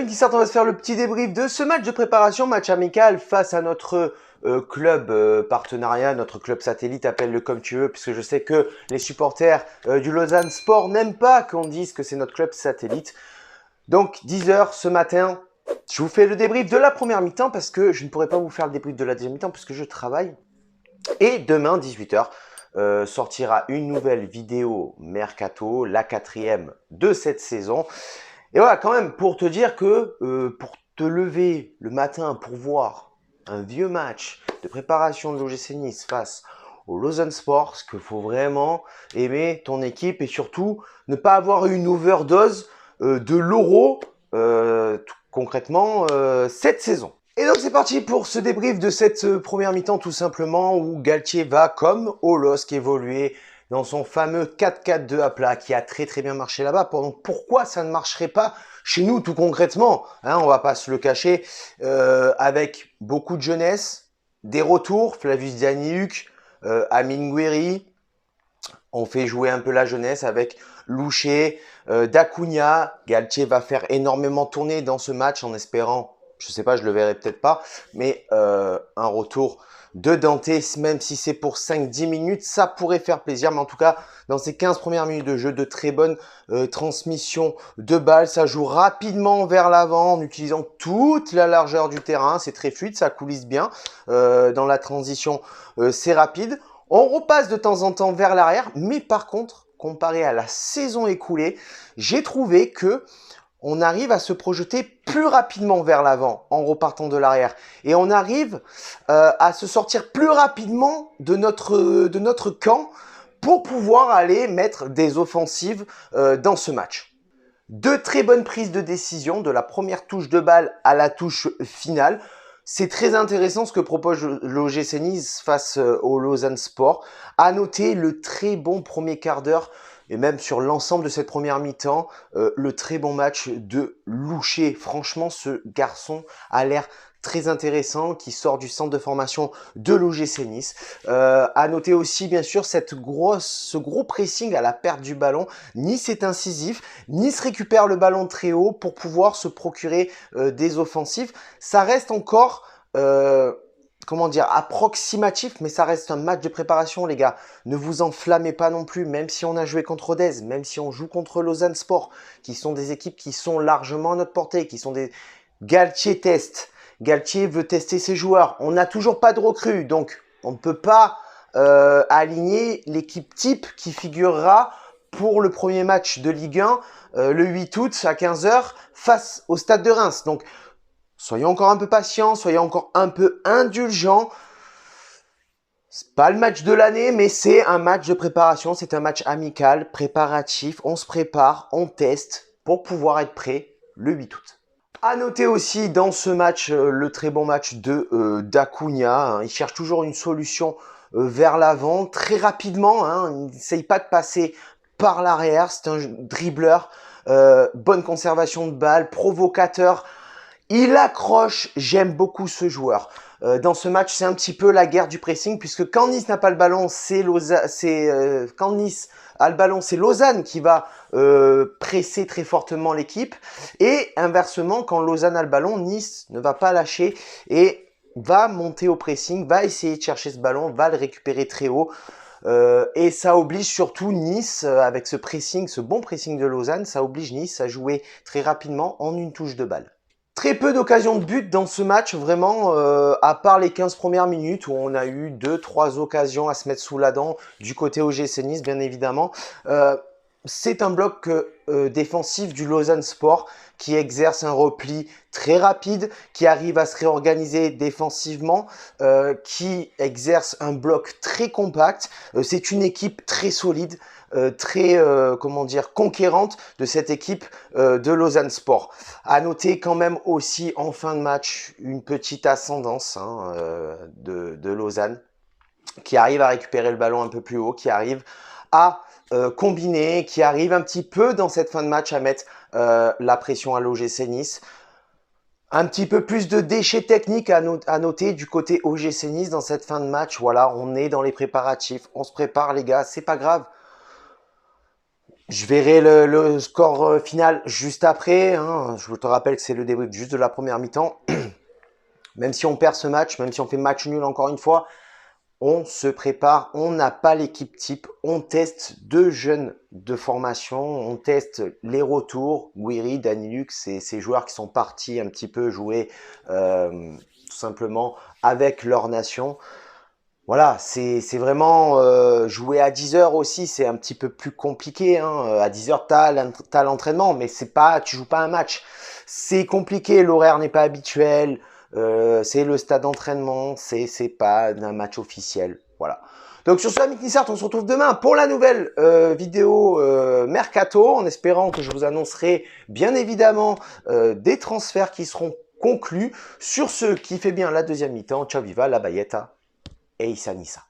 Avec Dissart, on va se faire le petit débrief de ce match de préparation, match amical face à notre club partenariat, notre club satellite, appelle-le comme tu veux, puisque je sais que les supporters du Lausanne Sport n'aiment pas qu'on dise que c'est notre club satellite. Donc 10h ce matin, je vous fais le débrief de la première mi-temps parce que je ne pourrai pas vous faire le débrief de la deuxième mi-temps puisque je travaille. Et demain, 18h, sortira une nouvelle vidéo Mercato, la 4e de cette saison. Et voilà, quand même, pour te dire que pour te lever le matin pour voir un vieux match de préparation de l'OGC Nice face au Lausanne Sport, qu'il faut vraiment aimer ton équipe et surtout ne pas avoir une overdose de l'euro concrètement cette saison. Et donc c'est parti pour ce débrief de cette première mi-temps tout simplement où Galtier va comme au LOSC évoluer dans son fameux 4-4-2 à plat qui a très bien marché là-bas. Donc pourquoi ça ne marcherait pas chez nous tout concrètement, hein, on va pas se le cacher, avec beaucoup de jeunesse, des retours, Flavius Dianiuk, Amine Gouiri, on fait jouer un peu la jeunesse avec Louché, Dacunia. Galtier va faire énormément tourner dans ce match en espérant, je sais pas, je le verrai peut-être pas, mais un retour de Dante, même si c'est pour 5-10 minutes, ça pourrait faire plaisir. Mais en tout cas, dans ces 15 premières minutes de jeu, de très bonnes transmissions de balles. Ça joue rapidement vers l'avant en utilisant toute la largeur du terrain. C'est très fluide, ça coulisse bien. Dans la transition, c'est rapide. On repasse de temps en temps vers l'arrière, mais par contre, comparé à la saison écoulée, j'ai trouvé que on arrive à se projeter plus rapidement vers l'avant en repartant de l'arrière. Et on arrive à se sortir plus rapidement de notre camp pour pouvoir aller mettre des offensives dans ce match. Deux très bonnes prises de décision, de la première touche de balle à la touche finale. C'est très intéressant ce que propose l'OGC Nice face au Lausanne Sport. À noter le très bon premier quart d'heure et même sur l'ensemble de cette première mi-temps, le très bon match de Louché. Franchement, ce garçon a l'air très intéressant qui sort du centre de formation de l'OGC Nice. À noter aussi bien sûr ce gros pressing à la perte du ballon. Nice est incisif, Nice récupère le ballon très haut pour pouvoir se procurer des offensives. Ça reste encore approximatif, mais ça reste un match de préparation, les gars. Ne vous enflammez pas non plus, même si on a joué contre Rodez, même si on joue contre Lausanne Sport, qui sont des équipes qui sont largement à notre portée, qui sont des... Galtier teste. Galtier veut tester ses joueurs. On n'a toujours pas de recrues, donc on ne peut pas aligner l'équipe type qui figurera pour le premier match de Ligue 1 le 8 août à 15h face au Stade de Reims. Donc, soyons encore un peu patients, soyons encore un peu indulgents. C'est pas le match de l'année, mais c'est un match de préparation, c'est un match amical, préparatif. On se prépare, on teste pour pouvoir être prêt le 8 août. À noter aussi dans ce match, le très bon match de Dacunia. Il cherche toujours une solution vers l'avant, très rapidement. Il n'essaye pas de passer par l'arrière. C'est un dribbleur, bonne conservation de balle, provocateur. Il accroche, j'aime beaucoup ce joueur. Dans ce match, c'est un petit peu la guerre du pressing, puisque quand Nice n'a pas le ballon, quand Nice a le ballon, c'est Lausanne qui va presser très fortement l'équipe. Et inversement, quand Lausanne a le ballon, Nice ne va pas lâcher et va monter au pressing, va essayer de chercher ce ballon, va le récupérer très haut. Et ça oblige surtout Nice, avec ce pressing, ce bon pressing de Lausanne, ça oblige Nice à jouer très rapidement en une touche de balle. Très peu d'occasions de but dans ce match, vraiment, à part les 15 premières minutes où on a eu 2-3 occasions à se mettre sous la dent du côté OGC Nice, bien évidemment. C'est un bloc défensif du Lausanne Sport qui exerce un repli très rapide, qui arrive à se réorganiser défensivement, qui exerce un bloc très compact. C'est une équipe très solide, très conquérante de cette équipe de Lausanne Sport. À noter quand même aussi en fin de match une petite ascendance de Lausanne qui arrive à récupérer le ballon un peu plus haut, qui arrive à combiner, qui arrive un petit peu dans cette fin de match à mettre la pression à l'OGC Nice. Un petit peu plus de déchets techniques à noter du côté OGC Nice dans cette fin de match. Voilà, on est dans les préparatifs, on se prépare les gars, c'est pas grave. Je verrai le score final juste après. Hein. Je te rappelle que c'est le débrief juste de la première mi-temps. Même si on perd ce match, même si on fait match nul encore une fois, on se prépare, on n'a pas l'équipe type, on teste deux jeunes de formation, on teste les retours, Guiri, Danilux, ces joueurs qui sont partis un petit peu jouer tout simplement avec leur nation. Voilà, c'est vraiment jouer à 10 heures aussi, c'est un petit peu plus compliqué. Hein. À 10 heures, tu as l'entraînement, mais c'est pas, tu joues pas un match. C'est compliqué, l'horaire n'est pas habituel, c'est le stade d'entraînement, c'est pas un match officiel. Voilà. Donc sur ce, Amic Nissart, on se retrouve demain pour la nouvelle vidéo Mercato, en espérant que je vous annoncerai bien évidemment des transferts qui seront conclus. Sur ce, qui fait bien la deuxième mi-temps, ciao viva la Bayetta. Et Issa Nissa.